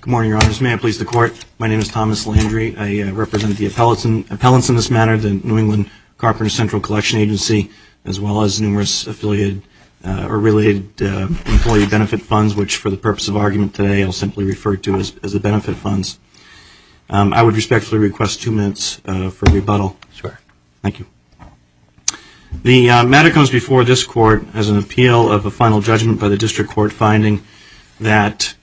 Good morning, Your Honors. May I please the Court? My name is Thomas Landry. I represent the appellants in this matter, the New England Carpenters Central Collection Agency, as well as numerous affiliated or related employee benefit funds, which for the purpose of argument today I'll simply refer to as the benefit funds. I would respectfully request 2 minutes for rebuttal. Sure. Thank you. The matter comes before this Court as an appeal of a final judgment by the District Court finding that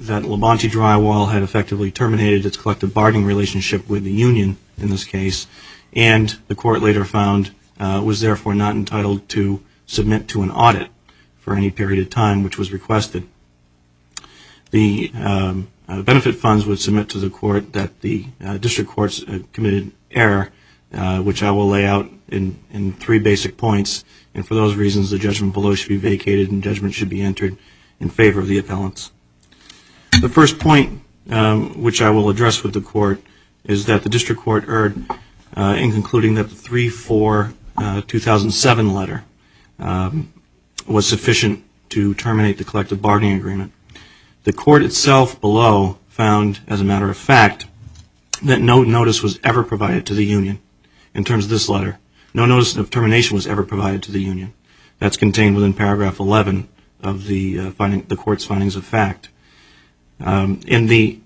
Labonte Drywall had effectively terminated its collective bargaining relationship with the union in this case, and the Court later found was therefore not entitled to submit to an audit for any period of time which was requested. The benefit funds would submit to the Court that the District Court's committed error, which I will lay out in 3 basic points, and for those reasons the judgment below should be vacated and judgment should be entered in favor of the appellants. The first point which I will address with the Court is that the District Court erred in concluding that the 3/4/2007 letter was sufficient to terminate the collective bargaining agreement. The Court itself below found, as a matter of fact, that no notice was ever provided to the union in terms of this letter. No notice of termination was ever provided to the union. That's contained within paragraph 11 of the Court's findings of fact. In the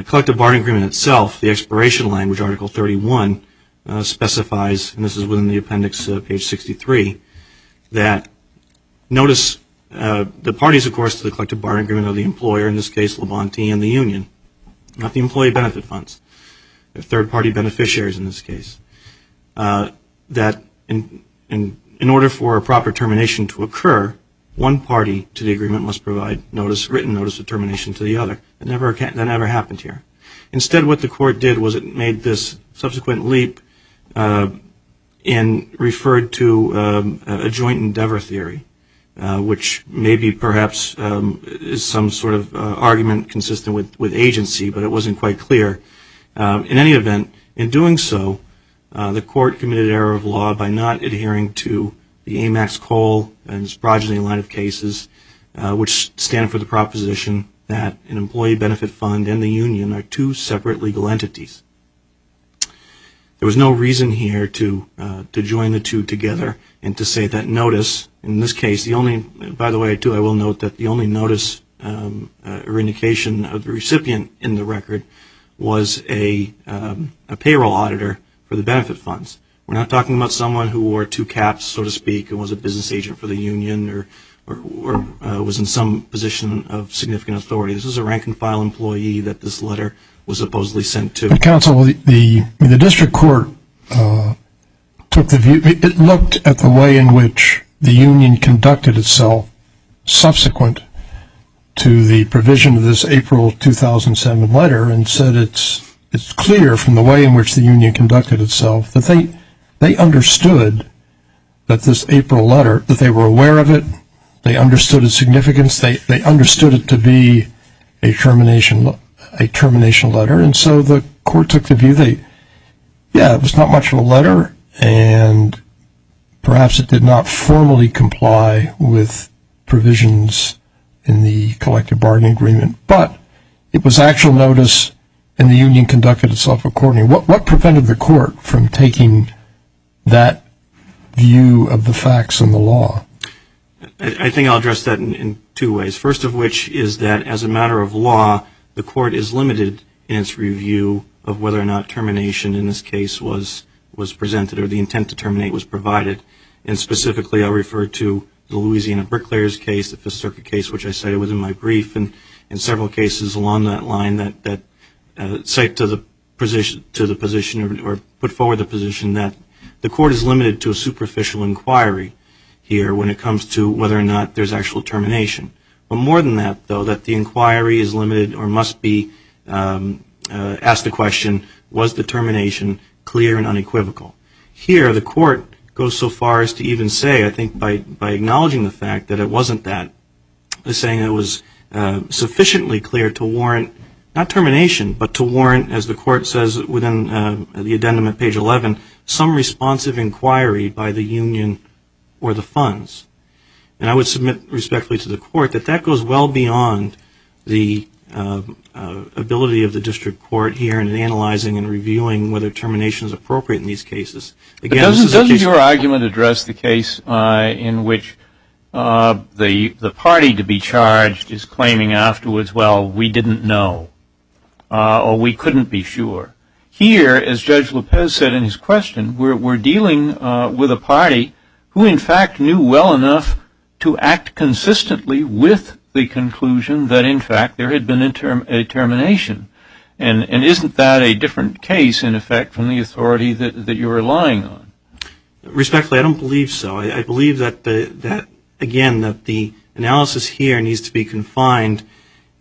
collective bargaining agreement itself, the expiration language, Article 31, specifies, and this is within the appendix, page 63, that notice, the parties, of course, to the collective bargaining agreement are the employer, in this case Labonte, and the union, not the employee benefit funds. They're third-party beneficiaries in this case. That in order for a proper termination to occur, one party to the agreement must provide written notice of termination to the other. That never happened here. Instead, what the Court did was it made this subsequent leap and referred to a joint endeavor theory, which maybe perhaps is some sort of argument consistent with agency, but it wasn't quite clear. In any event, in doing so, the Court committed error of law by not adhering to the Amex Cole and its progeny line of cases, which stand for the proposition that an employee benefit fund and the union are 2 separate legal entities. There was no reason here to join the 2 together and to say that notice, in this case, by the way, too, I will note that the only notice or indication of the recipient in the record was a payroll auditor for the benefit funds. We're not talking about someone who wore 2 caps, so to speak, and was a business agent for the union or was in some position of significant authority. This is a rank-and-file employee that this letter was supposedly sent to. Counsel, the District Court took the view, it looked at the way in which the union conducted itself subsequent to the provision of this April 2007 letter and said it's clear from the way in which the union conducted itself that they understood that this April letter, that they were aware of it, they understood its significance, they understood it to be a termination letter, and so the Court took the view that, it was not much of a letter, and perhaps it did not formally comply with provisions in the collective bargaining agreement, but it was actual notice and the union conducted itself accordingly. What prevented the Court from taking that view of the facts and the law? I think I'll address that in 2 ways. First of which is that as a matter of law, the Court is limited in its review of whether or not termination in this case was presented or the intent to terminate was provided. And specifically I'll refer to the Louisiana Bricklayers case, the Fifth Circuit case, which I cited within my brief, and several cases along that line that cite to the position or put forward the position that the Court is limited to a superficial inquiry here when it comes to whether or not there's actual termination. But more than that, though, that the inquiry is limited or must be asked the question, was the termination clear and unequivocal? Here, the Court goes so far as to even say, I think by acknowledging the fact that it wasn't that, is saying it was sufficiently clear to warrant, not termination, but to warrant, as the Court says within the addendum at page 11, some responsive inquiry by the union or the funds. And I would submit respectfully to the Court that that goes well beyond the ability of the district court here in analyzing and reviewing whether termination is appropriate in these cases. Again, doesn't your argument address the case in which the party to be charged is claiming afterwards, well, we didn't know, or we couldn't be sure? Here, as Judge Lopez said in his question, we're dealing with a party who in fact knew well enough to act consistently with the conclusion that in fact there had been a termination. And isn't that a different case, in effect, from the authority that you're relying on? Respectfully, I don't believe so. I believe that the analysis here needs to be confined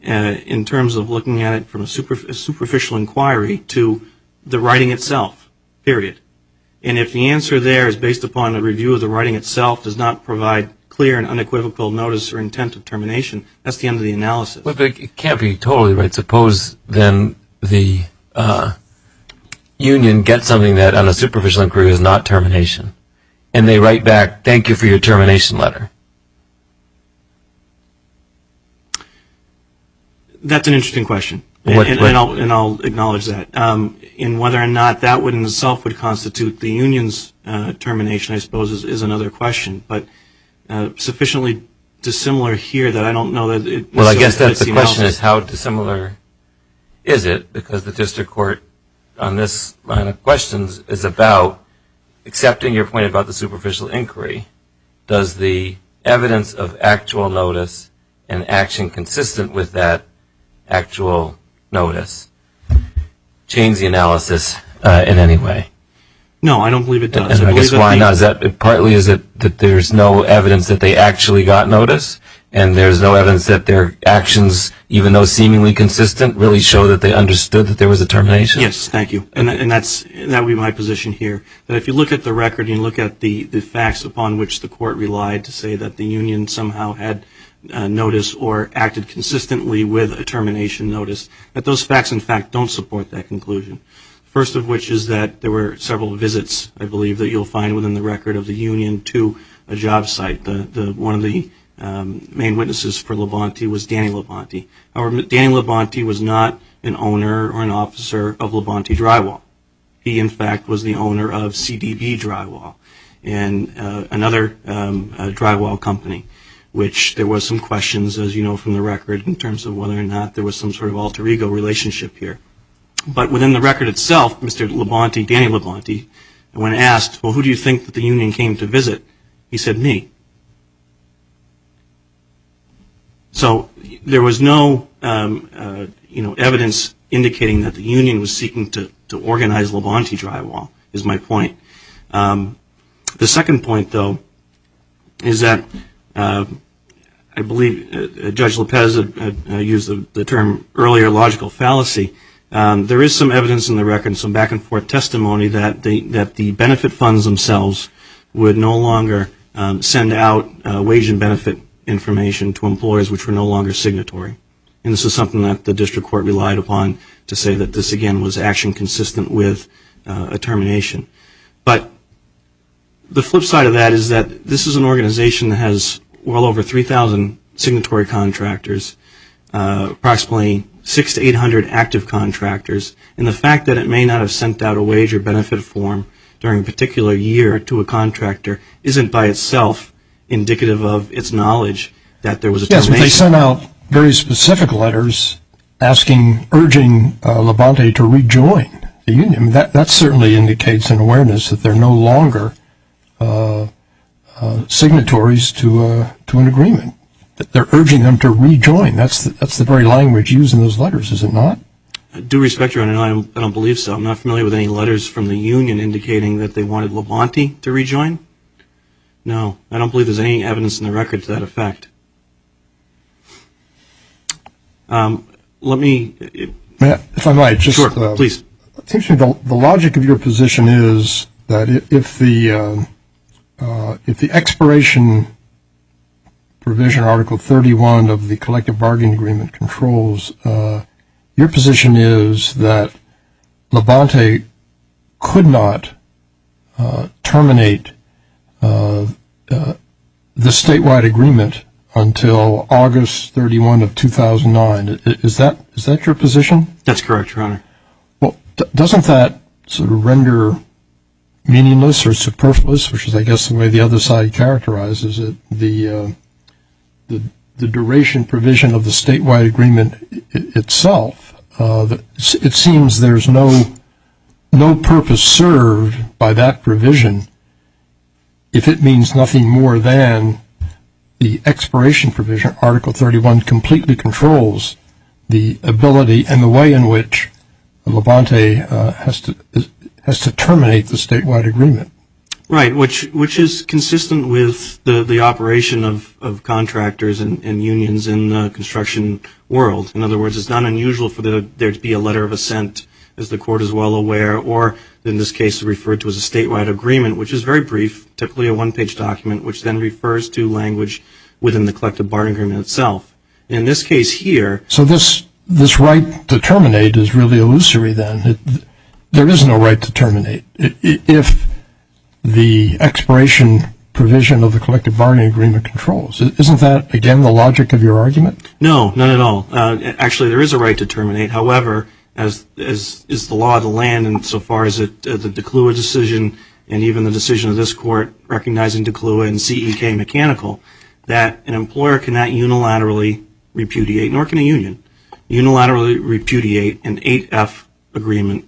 in terms of looking at it from a superficial inquiry to the writing itself, period. And if the answer there is based upon a review of the writing itself, does not provide clear and unequivocal notice or intent of termination, that's the end of the analysis. But it can't be totally right. Suppose then the union gets something that on a superficial inquiry is not termination, and they write back, thank you for your termination letter. That's an interesting question, and I'll acknowledge that. And whether or not that would in itself would constitute the union's termination, I suppose, is another question. But sufficiently dissimilar here that I don't know that it. Well, I guess that's the question: is how dissimilar is it? Because the district court on this line of questions is about accepting your point about the superficial inquiry. Does the evidence of actual notice and action consistent with that actual notice change the analysis in any way? No, I don't believe it does. And I guess why not? Is that partly is it that there's no evidence that they actually got notice, and there's no evidence that their actions, even though seemingly consistent, really show that they understood that there was a termination? Yes, thank you. And that would be my position here. That if you look at the record and you look at the facts upon which the court relied to say that the union somehow had notice or acted consistently with a termination notice, that those facts, in fact, don't support that conclusion. First of which is that there were several visits, I believe, that you'll find within the record of the union to a job site. One of the main witnesses for Labonte was Danny Labonte. However, Danny Labonte was not an owner or an officer of Labonte Drywall. He, in fact, was the owner of CDB Drywall and another drywall company, which there was some questions, as you know from the record, in terms of whether or not there was some sort of alter ego relationship here. But within the record itself, Mr. Labonte, Danny Labonte, when asked, well, who do you think that the union came to visit? He said, me. So there was no evidence indicating that the union was seeking to organize Labonte Drywall, is my point. The second point, though, is that I believe Judge Lopez used the term earlier, logical fallacy. There is some evidence in the record, some back and forth testimony that the benefit funds themselves would no longer send out wage and benefit information to employers which were no longer signatory. And this is something that the district court relied upon to say that this, again, was action consistent with a termination. But the flip side of that is that this is an organization that has well over 3,000 signatory contractors, approximately 600 to 800 active contractors, and the fact that it may not have sent out a wage or benefit form during a particular year to a contractor isn't by itself indicative of its knowledge that there was a termination. Yes, but they sent out very specific letters urging Labonte to rejoin the union. I mean, that certainly indicates an awareness that they're no longer signatories to an agreement. That they're urging them to rejoin. That's the very language used in those letters, is it not? I do respect Your Honor, and I don't believe so. I'm not familiar with any letters from the union indicating that they wanted Labonte to rejoin. No, I don't believe there's any evidence in the record to that effect. Let me... If I might, just... Sure, please. It seems to me the logic of your position is that if the expiration provision, Article 31 of the collective bargaining agreement controls, your position is that Labonte could not terminate the statewide agreement until August 31 of 2009. Is that your position? That's correct, Your Honor. Well, doesn't that sort of render meaningless or superfluous, which is, I guess, the way the other side characterizes it, the duration provision of the statewide agreement itself? It seems there's no purpose served by that provision if it means nothing more than the expiration provision, Article 31, completely controls the ability and the way in which Labonte has to terminate the statewide agreement. Right, which is consistent with the operation of contractors and unions in the construction world. In other words, it's not unusual for there to be a letter of assent, as the court is well aware, or in this case referred to as a statewide agreement, which is very brief, typically a one-page document, which then refers to language within the collective bargaining agreement itself. In this case here... So this right to terminate is really illusory then. There is no right to terminate. If the expiration provision of the collective bargaining agreement controls. Isn't that, again, the logic of your argument? No, not at all. Actually, there is a right to terminate. However, as is the law of the land, and so far as the DeClua decision and even the decision of this court recognizing DeClua and CEK Mechanical, that an employer cannot unilaterally repudiate, nor can a union, unilaterally repudiate an 8F agreement,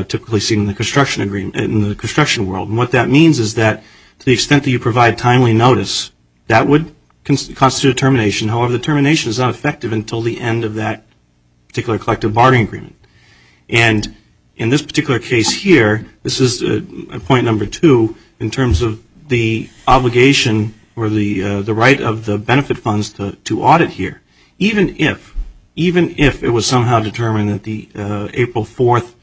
typically seen in the construction agreement, in the construction world. And what that means is that to the extent that you provide timely notice, that would constitute a termination. However, the termination is not effective until the end of that particular collective bargaining agreement. And in this particular case here, this is point number 2 in terms of the obligation or the right of the benefit funds to audit here. Even if it was somehow determined that the April 4th,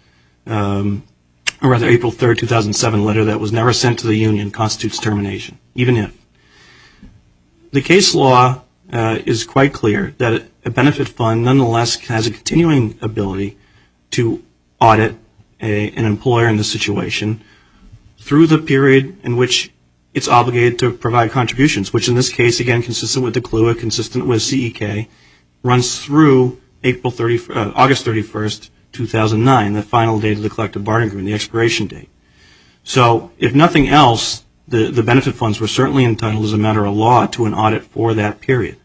or rather April 3rd, 2007 letter that was never sent to the union constitutes termination, even if. The case law is quite clear that a benefit fund nonetheless has a continuing ability to audit an employer in this situation through the period in which it's obligated to provide contributions, which in this case, again, consistent with DeClua, consistent with CEK, runs through August 31st, 2009, the final date of the collective bargaining agreement, the expiration date. So if nothing else, the benefit funds were certainly entitled as a matter of law to an audit for that period.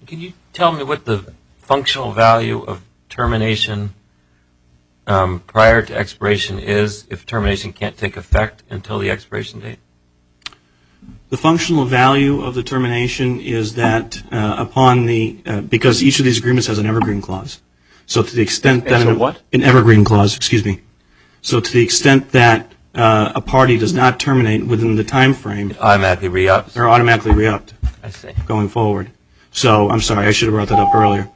Can you tell me what the functional value of termination prior to expiration is if termination can't take effect until the expiration date? The functional value of the termination is that upon because each of these agreements has an evergreen clause. So to the extent that an evergreen clause, excuse me. So to the extent that a party does not terminate within the time frame, Automatically re-upped. they're automatically re-upped. I see. Going forward. So I'm sorry, I should have brought that up earlier.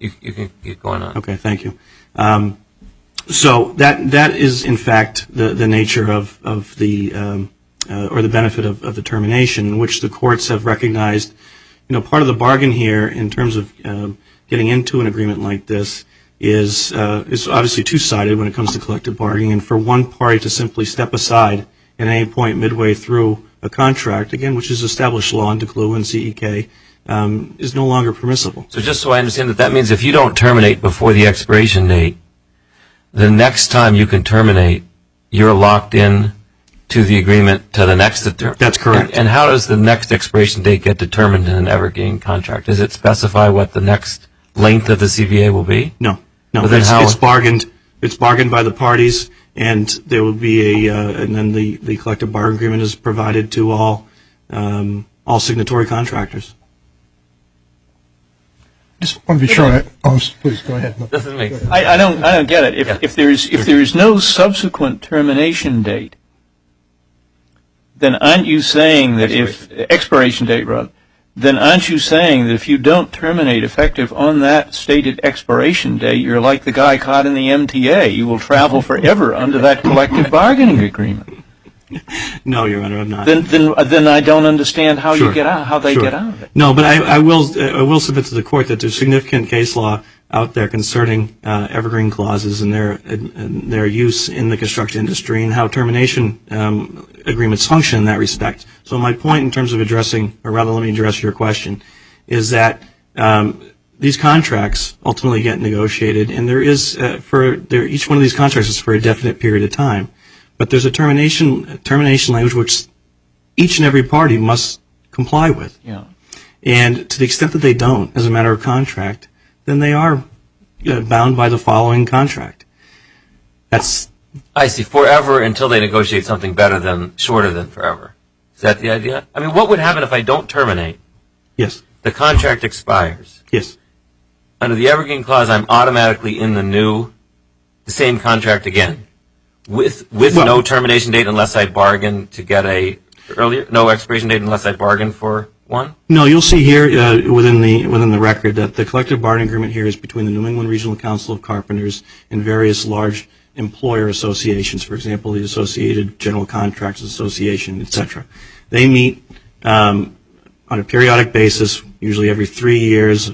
You can keep going on. Okay, thank you. So that is in fact the nature of the or the benefit of the termination, which the courts have recognized. Part of the bargain here in terms of getting into an agreement like this is obviously two-sided when it comes to collective bargaining, and for one party to simply step aside at any point midway through a contract, again, which is established law in DeClua and CEK, is no longer permissible. So just so I understand that means if you don't terminate before the expiration date, the next time you can terminate, you're locked in to the agreement to the next term. That's correct. And how does the next expiration date get determined in an evergreen contract? Does it specify what the next length of the CBA will be? No. It's bargained. It's bargained by the parties, and there will be and then the collective bargaining agreement is provided to all signatory contractors. Just want to be sure. Please go ahead. Doesn't make sense. I don't get it. If there is no subsequent termination date, then aren't you saying that expiration date rather? Then aren't you saying that if you don't terminate effective on that stated expiration date, you're like the guy caught in the MTA? You will travel forever under that collective bargaining agreement. No, Your Honor, I'm not. Then I don't understand how Sure. you get out, how they Sure. get out of it. No, but I will submit to the court that there's significant case law out there concerning evergreen clauses and their use in the construction industry and how termination agreements function in that respect. So my point in terms of addressing, or rather let me address your question, is that these contracts ultimately get negotiated, and there is each one of these contracts is for a definite period of time. But there's a termination language which each and every party must comply with. Yeah. And to the extent that they don't, as a matter of contract, then they are bound by the following contract. I see. Forever until they negotiate something better than, shorter than forever. Is that the idea? I mean, what would happen if I don't terminate? Yes. The contract expires. Yes. Under the evergreen clause, I'm automatically in the same contract again, with no termination date unless I bargain to get no expiration date unless I bargain for one? No, you'll see here within the record that the collective bargaining agreement here is between the New England Regional Council of Carpenters and various large employer associations, for example, the Associated General Contractors Association, etc. They meet on a periodic basis, usually every 3 years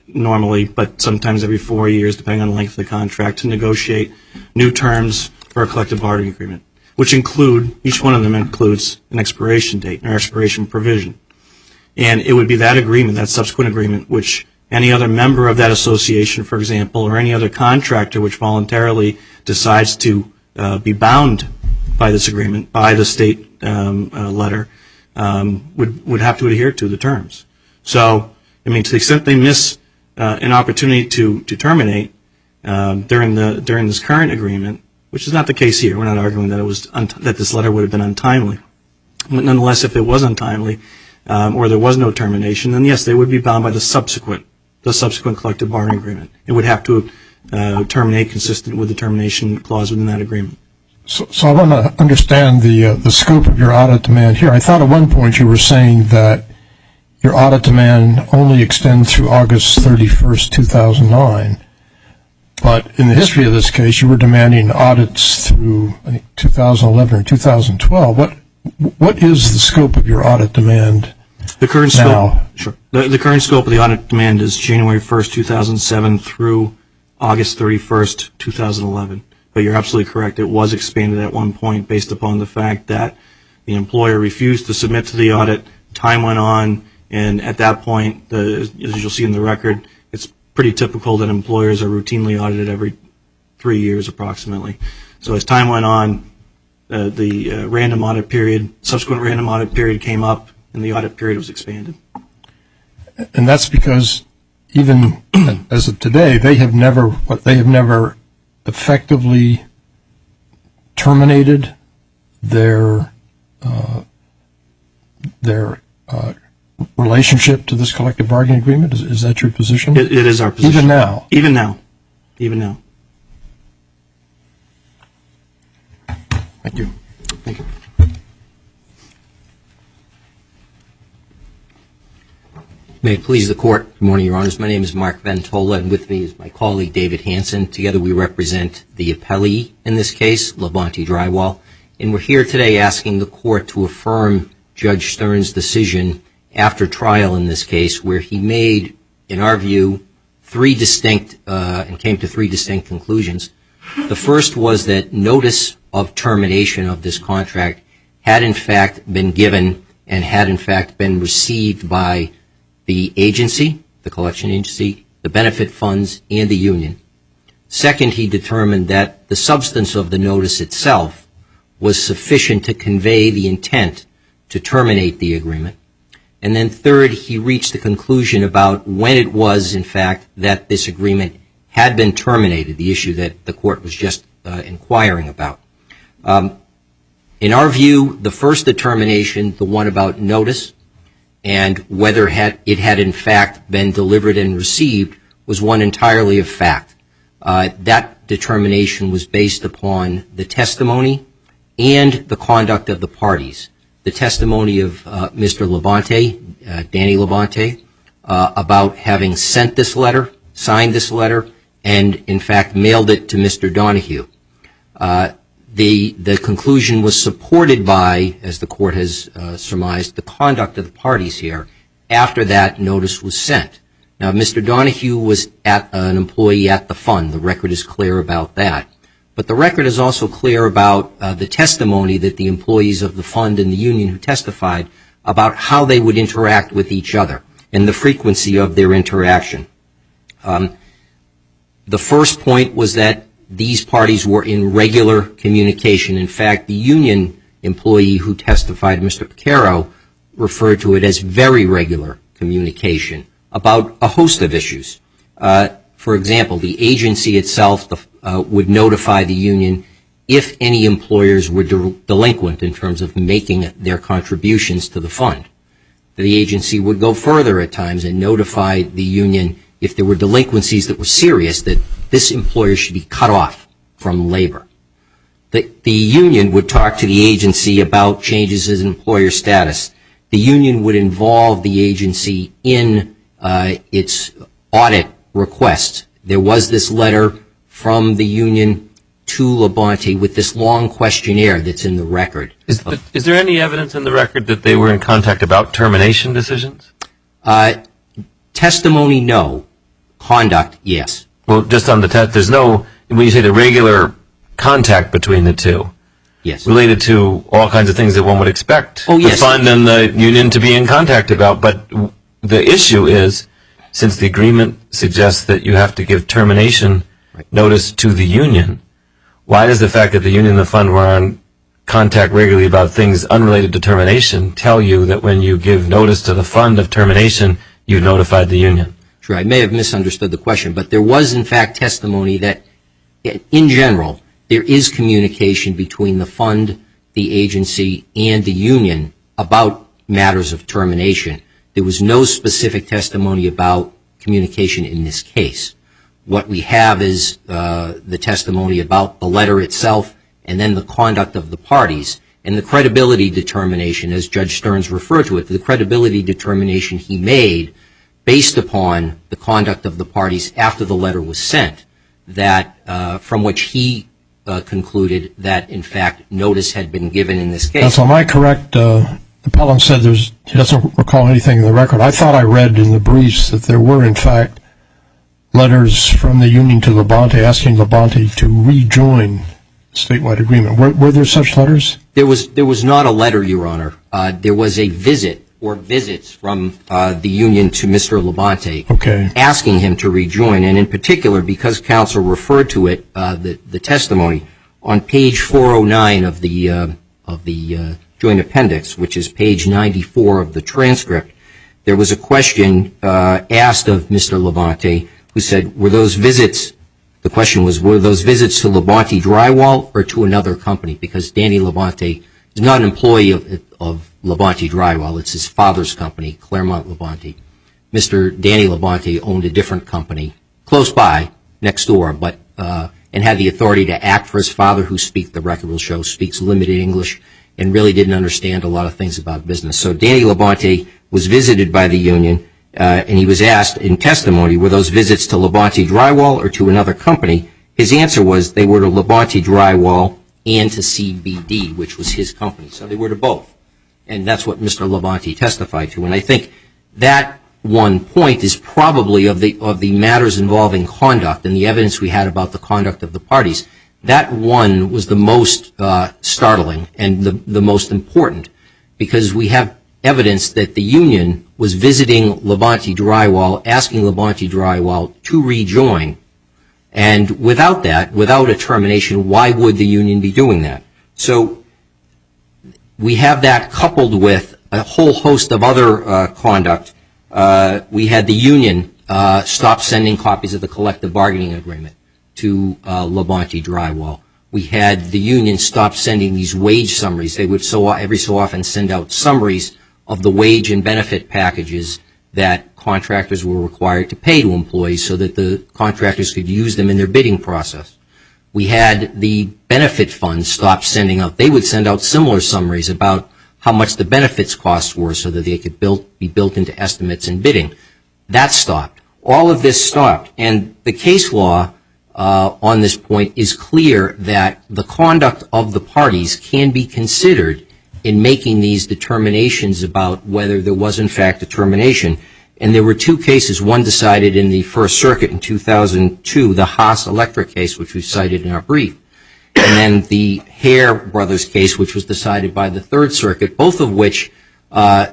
normally, but sometimes every 4 years, depending on the length of the contract, to negotiate new terms for a collective bargaining agreement, which each one of them includes an expiration date, an expiration provision. And it would be that agreement, that subsequent agreement, which any other member of that association, for example, or any other contractor which voluntarily decides to be bound by this agreement, by the state letter, would have to adhere to the terms. So, I mean, to the extent they miss an opportunity to terminate during this current agreement, which is not the case here. We're not arguing that this letter would have been untimely. But nonetheless, if it was untimely or there was no termination, then yes, they would be bound by the subsequent collective bargaining agreement. It would have to terminate consistent with the termination clause within that agreement. So I want to understand the scope of your audit demand here. I thought at one point you were saying that your audit demand only extends through August 31st, 2009. But in the history of this case, you were demanding audits through, I think, 2011 or 2012. What is the scope of your audit demand The current now? Sure. The current scope of the audit demand is January 1st, 2007 through August 31st, 2011. But you're absolutely correct. It was expanded at one point based upon the fact that the employer refused to submit to the audit. Time went on, and at that point, as you'll see in the record, it's pretty typical that employers are routinely audited every 3 years approximately. So as time went on, the random audit period, subsequent random audit period came up, and the audit period was expanded. And that's because even as of today, they have never effectively terminated their relationship to this collective bargaining agreement. Is that your position? It is our position. Even now? Even now. Even now. Thank you. Thank you. May it please the Court. Good morning, Your Honors. My name is Mark Ventola, and with me is my colleague David Hansen. Together we represent the appellee in this case, Labonte Drywall. And we're here today asking the Court to affirm Judge Stern's decision after trial in this case, where he made, in our view, came to three distinct conclusions. The first was that notice of termination of this contract had in fact been given and had in fact been received by the agency, the collection agency, the benefit funds, and the union. Second, he determined that the substance of the notice itself was sufficient to convey the intent to terminate the agreement. And then third, he reached the conclusion about when it was, in fact, that this agreement had been terminated, the issue that the Court was just inquiring about. In our view, the first determination, the one about notice, and whether it had in fact been delivered and received, was one entirely of fact. That determination was based upon the testimony and the conduct of the parties. The testimony of Mr. Labonte, Danny Labonte, about having sent this letter, signed this letter, and in fact mailed it to Mr. Donahue. the conclusion was supported by, as the court has surmised, the conduct of the parties here after that notice was sent. Now, Mr. Donahue was an employee at the fund. The record is clear about that. But the record is also clear about the testimony that the employees of the fund and the union who testified about how they would interact with each other and the frequency of their interaction. The first point was that these parties were in regular communication. In fact, the union employee who testified, Mr. Piccaro, referred to it as very regular communication about a host of issues. For example, the agency itself would notify the union if any employers were delinquent in terms of making their contributions to the fund. The agency would go further at times and notify the union if there were delinquencies that were serious, that this employer should be cut off from labor. The union would talk to the agency about changes in employer status. The union would involve the agency in its audit request. There was this letter from the union to Labonte with this long questionnaire that's in the record. Is there any evidence in the record that they were in contact about termination decisions? Testimony, no. Conduct, yes. Well, just on the test, there's no, when you say the regular contact between the two, yes, related to all kinds of things that one would expect yes, the fund and the union to be in contact about. But the issue is, since the agreement suggests that you have to give termination notice to the union, why does the fact that the union and the fund were in contact regularly about things unrelated to termination tell you that when you give notice to the fund of termination, you've notified the union? Sure, I may have misunderstood the question, but there was in fact testimony that in general there is communication between the fund, the agency, and the union about matters of termination. There was no specific testimony about communication in this case. What we have is the testimony about the letter itself and then the conduct of the parties and the credibility determination, as Judge Stearns referred to it, the credibility determination he made based upon the conduct of the parties after the letter was sent, that from which he concluded that in fact notice had been given in this case. So am I correct? The appellant said he doesn't recall anything in the record. I thought I read in the briefs that there were in fact letters from the union to Labonte asking Labonte to rejoin the statewide agreement. Were there such letters? There was not a letter, Your Honor. There was a visit or visits from the union to Mr. Labonte asking him to rejoin. And in particular, because counsel referred to it, the testimony, on page 409 of the joint appendix, which is page 94 of the transcript, there was a question asked of Mr. Labonte who said, were those visits, the question was, were those visits to Labonte Drywall or to another company? Because Danny Labonte is not an employee of Labonte Drywall. It's his father's company, Claremont Labonte. Mr. Danny Labonte owned a different company close by, next door, but and had the authority to act for his father, who the record will show, speaks limited English and really didn't understand a lot of things about business. So Danny Labonte was visited by the union, and he was asked in testimony, were those visits to Labonte Drywall or to another company? His answer was they were to Labonte Drywall and to CBD, which was his company. So they were to both. And that's what Mr. Labonte testified to. And I think that one point is probably of the matters involving conduct and the evidence we had about the conduct of the parties. That one was the most startling and the most important, because we have evidence that the union was visiting Labonte Drywall, asking Labonte Drywall to rejoin. And without that, without a termination, why would the union be doing that? So we have that coupled with a whole host of other conduct. We had the union stop sending copies of the collective bargaining agreement to Labonte Drywall. We had the union stop sending these wage summaries. They would every so often send out summaries of the wage and benefit packages that contractors were required to pay to employees so that the contractors could use them in their bidding process. We had the benefit funds stop sending out. They would send out similar summaries about how much the benefits costs were so that they could be built into estimates and bidding. That stopped. All of this stopped. And the case law on this point is clear that the conduct of the parties can be considered in making these determinations about whether there was in fact a termination. And there were two cases, one decided in the First Circuit in 2002, the Haas Electric case, which we cited in our brief, and then the Hare Brothers case, which was decided by the Third Circuit, both of which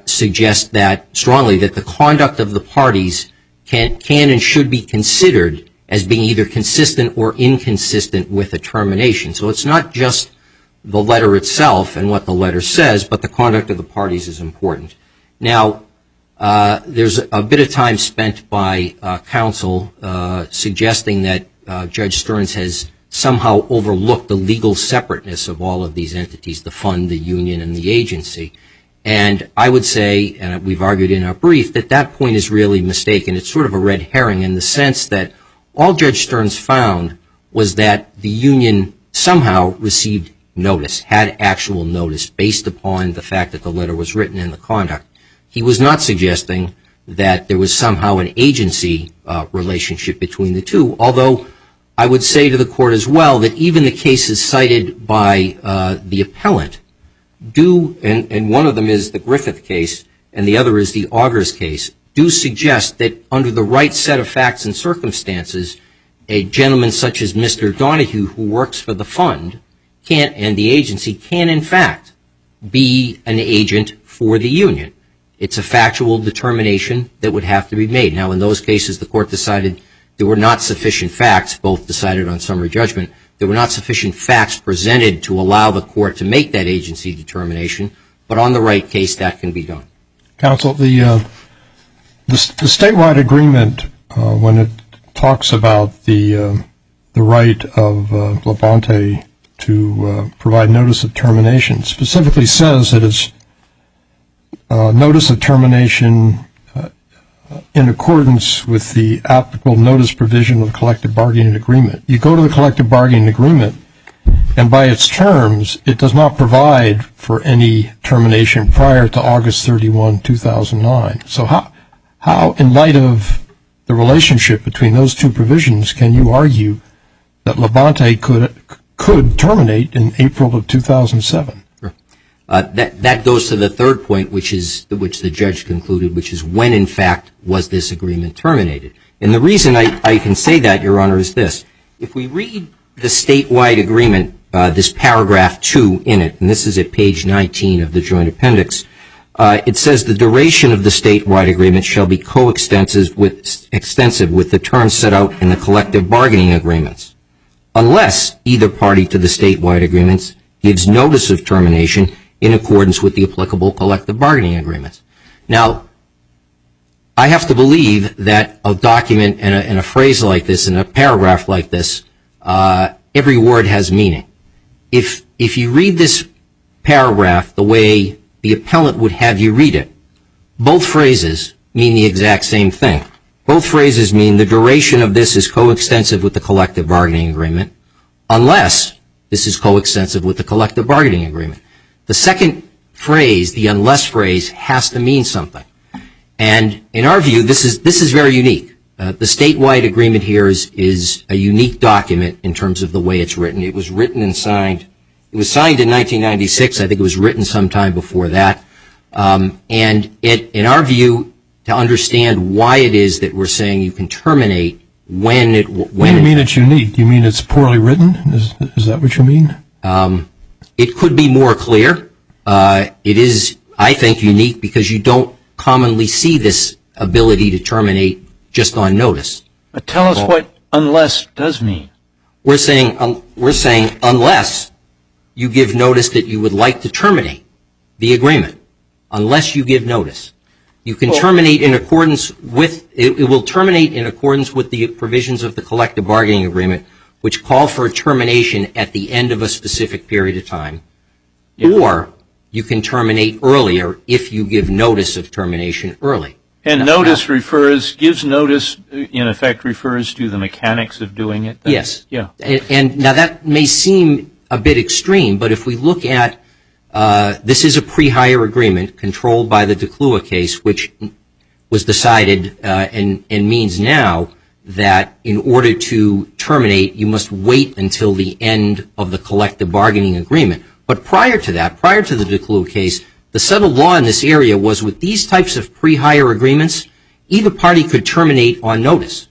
suggest that strongly that the conduct of the parties can and should be considered as being either consistent or inconsistent with a termination. So it's not just the letter itself and what the letter says, but the conduct of the parties is important. Now, there's a bit of time spent by counsel suggesting that Judge Stearns has somehow overlooked the legal separateness of all of these entities, the fund, the union, and the agency. And I would say, and we've argued in our brief, that that point is really mistaken. It's sort of a red herring in the sense that all Judge Stearns found was that the union somehow received notice, had actual notice, based upon the fact that the letter was written in the conduct. He was not suggesting that there was somehow an agency relationship between the two, although I would say to the court as well that even the cases cited by the appellant do, and one of them is the Griffith case and the other is the Augers case, do suggest that under the right set of facts and circumstances, a gentleman such as Mr. Donahue, who works for the fund and the agency, can in fact be an agent for the union. It's a factual determination that would have to be made. Now, in those cases, the court decided there were not sufficient facts, both decided on summary judgment, there were not sufficient facts presented to allow the court to make that agency determination, but on the right case, that can be done. Counsel, the statewide agreement, when it talks about the right of Labonte to provide notice of termination, specifically says that it's notice of termination in accordance with the applicable notice provision of the collective bargaining agreement. You go to the collective bargaining agreement, and by its terms, it does not provide for any termination prior to August 31, 2009. So how, in light of the relationship between those two provisions, can you argue that Labonte could terminate in April of 2007? That goes to the third point, which the judge concluded, which is when, in fact, was this agreement terminated. And the reason I can say that, Your Honor, is this. If we read the statewide agreement, this paragraph 2 in it, and this is at page 19 of the joint appendix, it says the duration of the statewide agreement shall be coextensive with the terms set out in the collective bargaining agreements, unless either party to the statewide agreements gives notice of termination in accordance with the applicable collective bargaining agreements. Now, I have to believe that a document and a phrase like this, and a paragraph like this, every word has meaning. If you read this paragraph the way the appellant would have you read it, both phrases mean the exact same thing. Both phrases mean the duration of this is coextensive with the collective bargaining agreement, unless this is coextensive with the collective bargaining agreement. The second phrase, the unless phrase, has to mean something. And in our view, this is very unique. The statewide agreement here is a unique document in terms of the way it's written. It was written and signed. It was signed in 1996. I think it was written sometime before that. And in our view, to understand why it is that we're saying you can terminate when it... When you mean it's unique? You mean it's poorly written? Is that what you mean? It could be more clear. It is, I think, unique because you don't commonly see this ability to terminate just on notice. But tell us what unless does mean. We're saying unless you give notice that you would like to terminate the agreement, unless you give notice. You can terminate in accordance with, it will terminate in accordance with the provisions of the collective bargaining agreement, which call for a termination at the end of a specific period of time. Yeah. Or you can terminate earlier if you give notice of termination early. And notice gives notice, in effect, refers to the mechanics of doing it? Then? Yes. Yeah. And now that may seem a bit extreme, but if we look at, this is a pre-hire agreement controlled by the DeClua case, which was decided and means now that in order to terminate, you must wait until the end of the collective bargaining agreement. But prior to that, prior to the DeClue case, the settled law in this area was with these types of pre-hire agreements, either party could terminate on notice.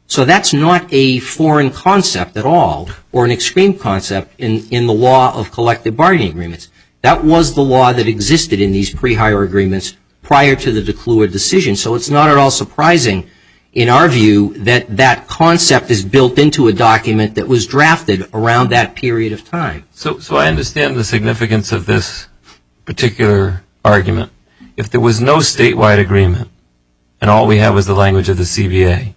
So that's not a foreign concept at all, or an extreme concept in the law of collective bargaining agreements. That was the law that existed in these pre-hire agreements prior to the DeClue decision. So it's not at all surprising, in our view, that that concept is built into a document that was drafted around that period of time. So I understand the significance of this particular argument. If there was no statewide agreement and all we had was the language of the CBA,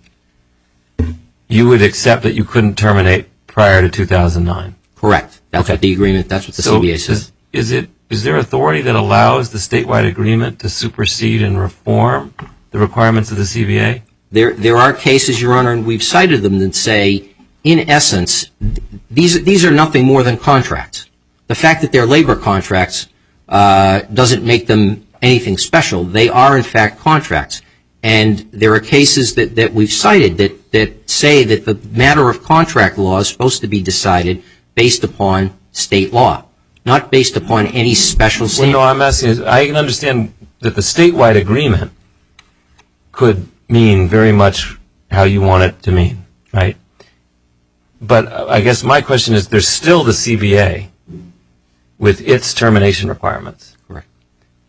you would accept that you couldn't terminate prior to 2009? Correct. That's what the agreement, that's what the CBA says. Is there authority that allows the statewide agreement to supersede and reform the requirements of the CBA? There are cases, Your Honor, and we've cited them that say, in essence, these are nothing more than contracts. The fact that they're labor contracts doesn't make them anything special. They are, in fact, contracts. And there are cases that we've cited that say that the matter of contract law is supposed to be decided based upon state law, not based upon any special standard. Well, no, I'm asking, I can understand that the statewide agreement could mean very much how you want it to mean, right? But I guess my question is, there's still the CBA with its termination requirements. Correct.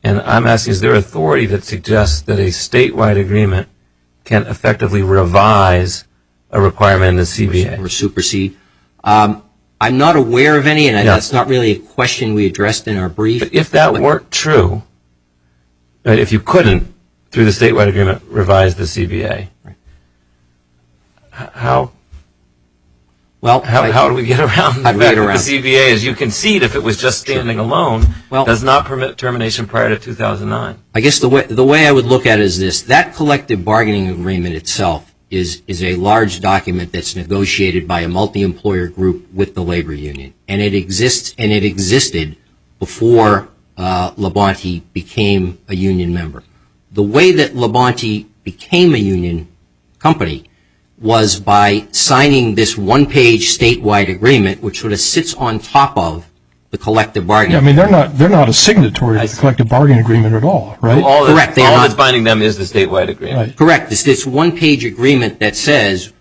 And I'm asking, is there authority that suggests that a statewide agreement can effectively revise a requirement in the CBA? Or supersede. I'm not aware of any, and that's not really a question we addressed in our brief. But if that weren't true, right, if you couldn't, through the statewide agreement, revise the CBA, right, how do we get around the fact that the CBA, as you concede, if it was just standing alone, does not permit termination prior to 2009? I guess the way I would look at it is this. That collective bargaining agreement itself is a large document that's negotiated by a multi-employer group with the labor union. And it existed before Labonte became a union member. The way that Labonte became a union company was by signing this one-page statewide agreement, which sort of sits on top of the collective bargaining agreement. I mean, they're not a signatory to the collective bargaining agreement at all, right? Correct. All that's binding them is the statewide agreement. Right. Correct. It's this one-page agreement that says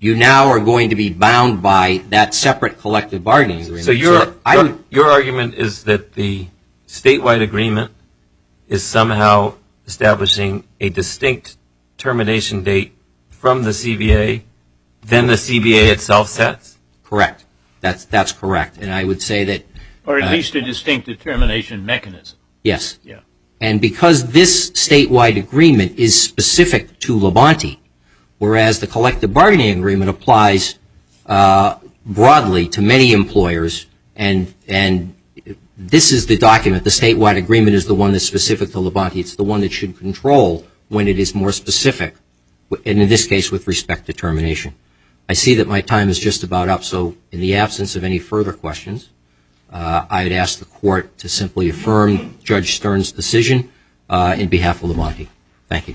you now are going to be bound by that separate collective bargaining agreement. So your argument is that the statewide agreement is somehow establishing a distinct termination date from the CBA than the CBA itself sets? Correct. That's correct. And I would say that... Or at least a distinct determination mechanism. Yes. Yeah. And because this statewide agreement is specific to Labonte, whereas the collective bargaining agreement applies broadly to many employers, and this is the document, the statewide agreement is the one that's specific to Labonte. It's the one that should control when it is more specific, and in this case with respect to termination. I see that my time is just about up, so in the absence of any further questions, I'd ask the Court to simply affirm Judge Stern's decision in behalf of Labonte. Thank you.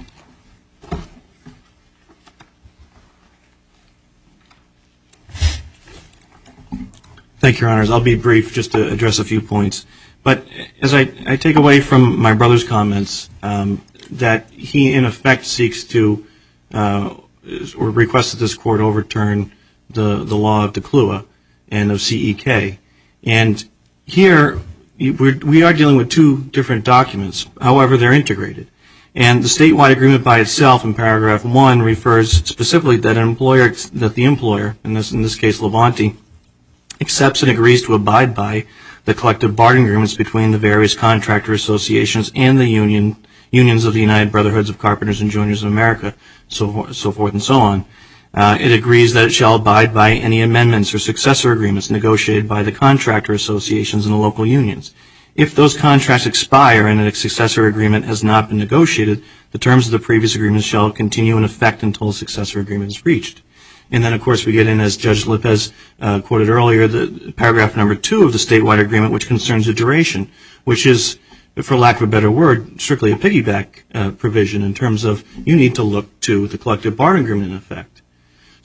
Thank you, Your Honors. I'll be brief just to address a few points. But as I take away from my brother's comments, that he in effect seeks to or requests that this Court overturn the law of DeClue and of CEK. And here we are dealing with two different documents. However, they're integrated. And the statewide agreement by itself in paragraph 1 refers specifically that the employer, in this case Labonte, accepts and agrees to abide by the collective bargaining agreements between the various contractor associations and the unions of the United Brotherhoods of Carpenters and Joiners of America, so forth and so on. It agrees that it shall abide by any amendments or successor agreements negotiated by the contractor associations and the local unions. If those contracts expire and a successor agreement has not been negotiated, the terms of the previous agreement shall continue in effect until a successor agreement is reached. And then, of course, we get in, as Judge Lopez quoted earlier, the paragraph number 2 of the statewide agreement, which concerns the duration, which is for lack of a better word, strictly a piggyback provision in terms of you need to look to the collective bargaining agreement in effect.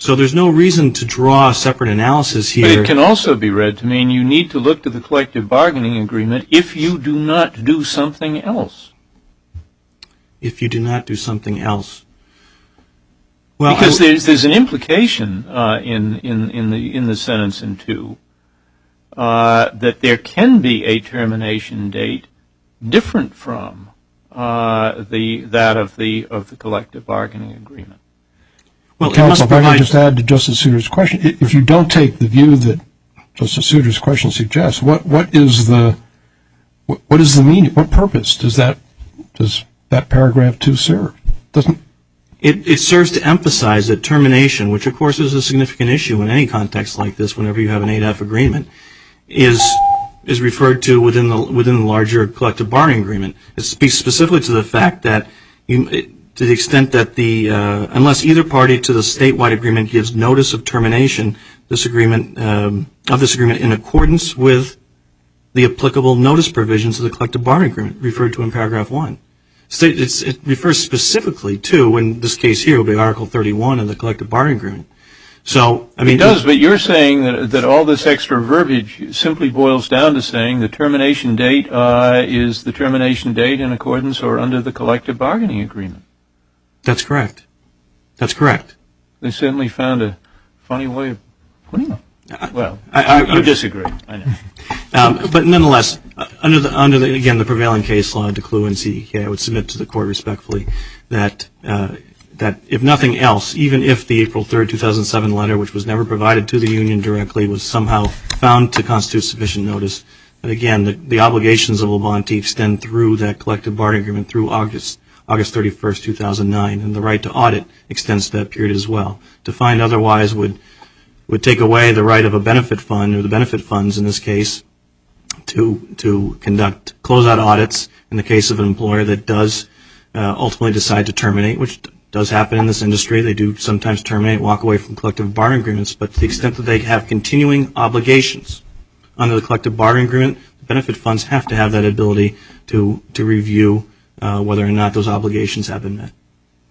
So there's no reason to draw a separate analysis here. But it can also be read to mean you need to look to the collective bargaining agreement if you do not do something else. If you do not do something else. Well, because there's an implication in the sentence in 2 that there can be a termination date different from that of the collective bargaining agreement. Well, Counsel, if I could just add to Justice Souter's question, if you don't take the view that Justice Souter's question suggests, what is the meaning? What purpose does that paragraph 2 serve? It serves to emphasize that termination, which of course is a significant issue in any context like this, whenever you have an 8F agreement, is referred to within the larger collective bargaining agreement. It speaks specifically to the fact that to the extent that unless either party to the statewide agreement gives notice of termination, this agreement in accordance with the applicable notice provisions of the collective bargaining agreement referred to in paragraph 1. It refers specifically to, in this case here, will be Article 31 of the collective bargaining agreement. So, I mean, it does, but you're saying that all this extra verbiage simply boils down to saying the termination date is the termination date in accordance or under the collective bargaining agreement. That's correct. That's correct. They certainly found a funny way of putting it. Well, you disagree, I know. But nonetheless, under the prevailing case law, DeClue and CDK, I would submit to the court respectfully that if nothing else, even if the April 3rd, 2007 letter, which was never provided to the union directly, was somehow found to constitute sufficient notice, that again, the obligations of Labonte extend through that collective bargaining agreement through August 31st, 2009, and the right to audit extends to that period as well. To find otherwise would take away the right of a benefit fund, or the benefit funds in this case, to conduct closeout audits in the case of an employer that does ultimately decide to terminate, which does happen in this industry. They do sometimes terminate, walk away from collective bargaining agreements, but to the extent that they have continuing obligations under the collective bargaining agreement, the benefit funds have to have that ability to review whether or not those obligations have been met.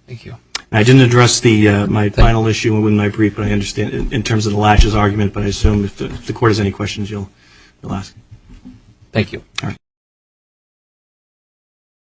Thank you. I didn't address my final issue in my brief, but I understand in terms of the latches argument, but I assume if the court has any questions, you'll ask. Thank you. All right.